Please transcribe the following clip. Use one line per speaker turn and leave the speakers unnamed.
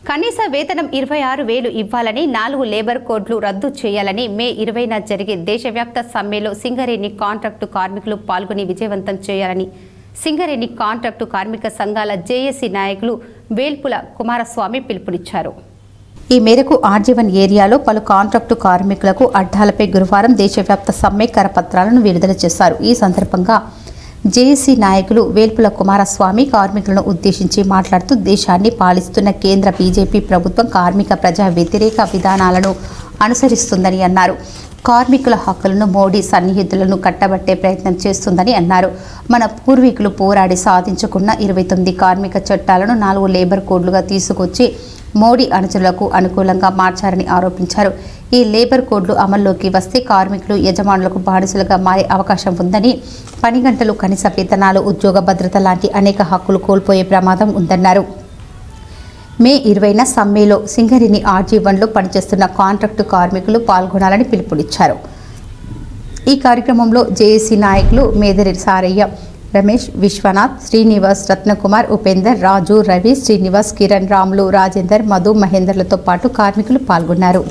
కనీస వేతనం 26,000 ఇవ్వాలని 4 లేబర్ కోడ్లు రద్దు చేయాలని మే 20న జరిగే దేశవ్యాప్త సమ్మెలో సింగరేణి కాంట్రాక్టు కార్మికులు పాల్గొని విజయవంతం చేయాలని సింగరేణి కాంట్రాక్టు కార్మిక సంఘాల జేఏసీ నాయకులు వేల్పుల కుమారస్వామి పిలుపునిచ్చారు. ఈ మేరకు ఆర్జీవన్ ఏరియాలో పలు కాంట్రాక్టు కార్మికులకు అడ్డాలపై గురువారం దేశవ్యాప్త సమ్మె కరపత్రాలను విడుదల చేశారు. ఈ సందర్భంగా జేఏసీ నాయకులు వేల్పుల కుమారస్వామి కార్మికులను ఉద్దేశించి మాట్లాడుతూ దేశాన్ని పాలిస్తున్న కేంద్ర బీజేపీ ప్రభుత్వం కార్మిక ప్రజా వ్యతిరేక విధానాలను అనుసరిస్తుందని అన్నారు. కార్మికుల హక్కులను మోడీ సన్నిహితులను కట్టబట్టే ప్రయత్నం చేస్తుందని అన్నారు. మన పూర్వీకులు పోరాడి సాధించుకున్న 29 కార్మిక చట్టాలను 4 లేబర్ కోడ్లుగా తీసుకొచ్చి మోడీ అనుచరులకు అనుకూలంగా మార్చారని ఆరోపించారు. ఈ లేబర్ కోడ్లు అమల్లోకి వస్తే కార్మికులు యజమానులకు బానిసలుగా మారే అవకాశం ఉందని, పని గంటలు, కనీస వేతనాలు, ఉద్యోగ భద్రత లాంటి అనేక హక్కులు కోల్పోయే ప్రమాదం ఉందన్నారు. మే 20న సమ్మెలో సింగరేణి ఆర్జీవన్లో పనిచేస్తున్న కాంట్రాక్టు కార్మికులు పాల్గొనాలని పిలుపునిచ్చారు. ఈ కార్యక్రమంలో జేఏసీ నాయకులు మేదరి సారయ్య, రమేష్, విశ్వనాథ్, శ్రీనివాస్, రత్నకుమార్, ఉపేందర్, రాజు, రవి, శ్రీనివాస్, కిరణ్, రాములు, రాజేందర్, మధు, మహేందర్లతో పాటు కార్మికులు పాల్గొన్నారు.